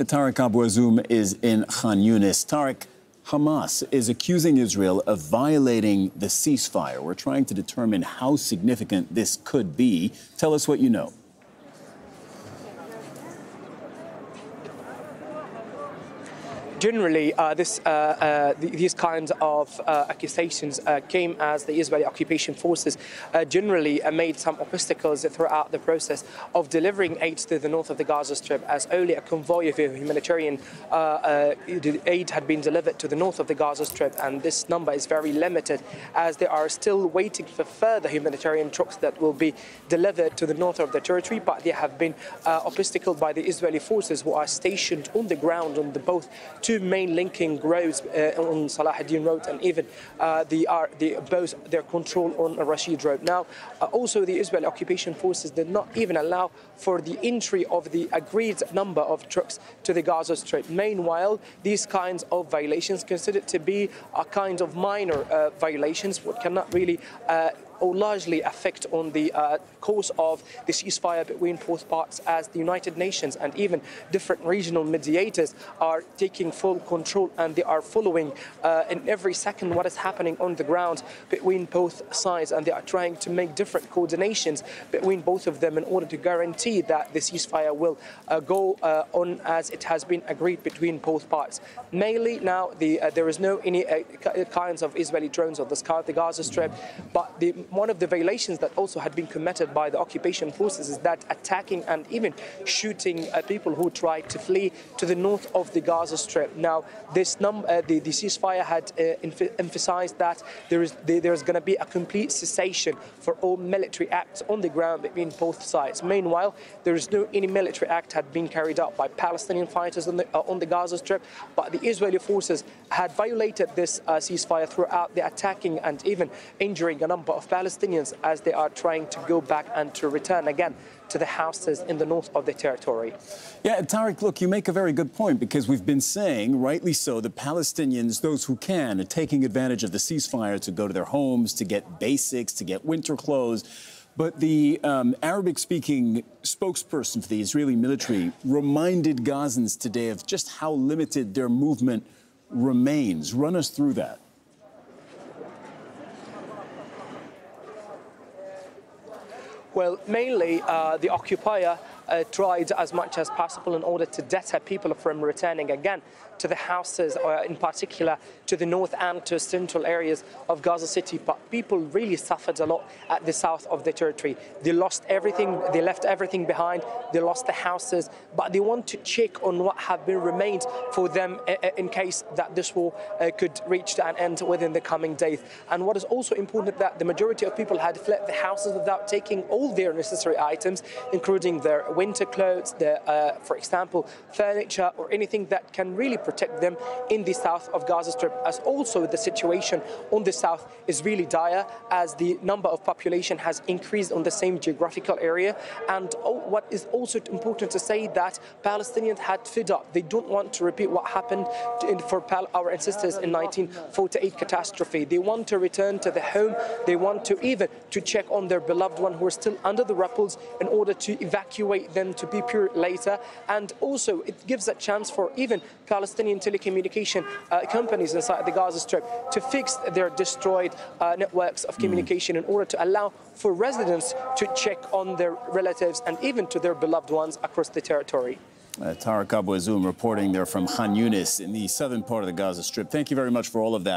Tareq Azzoum is in Khan Younis. Tareq, Hamas is accusing Israel of violating the ceasefire. We're trying to determine how significant this could be. Tell us what you know. Generally, these kinds of accusations came as the Israeli occupation forces generally made some obstacles throughout the process of delivering aid to the north of the Gaza Strip, as only a convoy of humanitarian aid had been delivered to the north of the Gaza Strip, and this number is very limited as they are still waiting for further humanitarian trucks that will be delivered to the north of the territory, but they have been obstacled by the Israeli forces who are stationed on the ground on both two main linking roads on Salah ad-Din Road, and even both their control on Rashid Road. Now, also the Israeli occupation forces did not even allow for the entry of the agreed number of trucks to the Gaza Strip. Meanwhile, these kinds of violations considered to be a kind of minor violations, what cannot really or largely affect on the course of the ceasefire between both parts, as the United Nations and even different regional mediators are taking full control, and they are following in every second what is happening on the ground between both sides, and they are trying to make different coordinations between both of them in order to guarantee that the ceasefire will go on as it has been agreed between both parts. Mainly now, there is no any kinds of Israeli drones on the sky of the Gaza Strip, but one of the violations that also had been committed by the occupation forces is that attacking and even shooting people who tried to flee to the north of the Gaza Strip. Now, the ceasefire had emphasized that there's going to be a complete cessation for all military acts on the ground between both sides. Meanwhile, there is no any military act had been carried out by Palestinian fighters on the Gaza Strip, but the Israeli forces had violated this ceasefire throughout the attacking and even injuring a number of Palestinians as they are trying to go back and to return again to the houses in the north of the territory. Yeah, Tareq, look, you make a very good point, because we've been saying, rightly so, the Palestinians, those who can, are taking advantage of the ceasefire to go to their homes, to get basics, to get winter clothes. But the Arabic-speaking spokesperson for the Israeli military reminded Gazans today of just how limited their movement remains. Run us through that. Well, mainly the occupier tried as much as possible in order to deter people from returning again to the houses, or in particular to the north and to central areas of Gaza City. But people really suffered a lot at the south of the territory. They lost everything, they left everything behind, they lost the houses, but they want to check on what have been remained for them in case that this war could reach an end within the coming days. And what is also important, that the majority of people had fled the houses without taking all their necessary items, including their winter clothes, their, for example, furniture, or anything that can really protect them in the south of Gaza Strip, as also the situation on the south is really dire, as the number of population has increased on the same geographical area. And what is also important to say, that Palestinians had fed up. They don't want to repeat what happened for our ancestors in 1948 catastrophe. They want to return to the home. They want to even to check on their beloved one who are still under the rubbles, in order to evacuate them to be pure later. And also it gives a chance for even Palestinian telecommunication companies inside the Gaza Strip to fix their destroyed networks of communication, in order to allow for residents to check on their relatives and even to their beloved ones across the territory. Tareq Azzoum reporting there from Khan Younis in the southern part of the Gaza Strip. Thank you very much for all of that.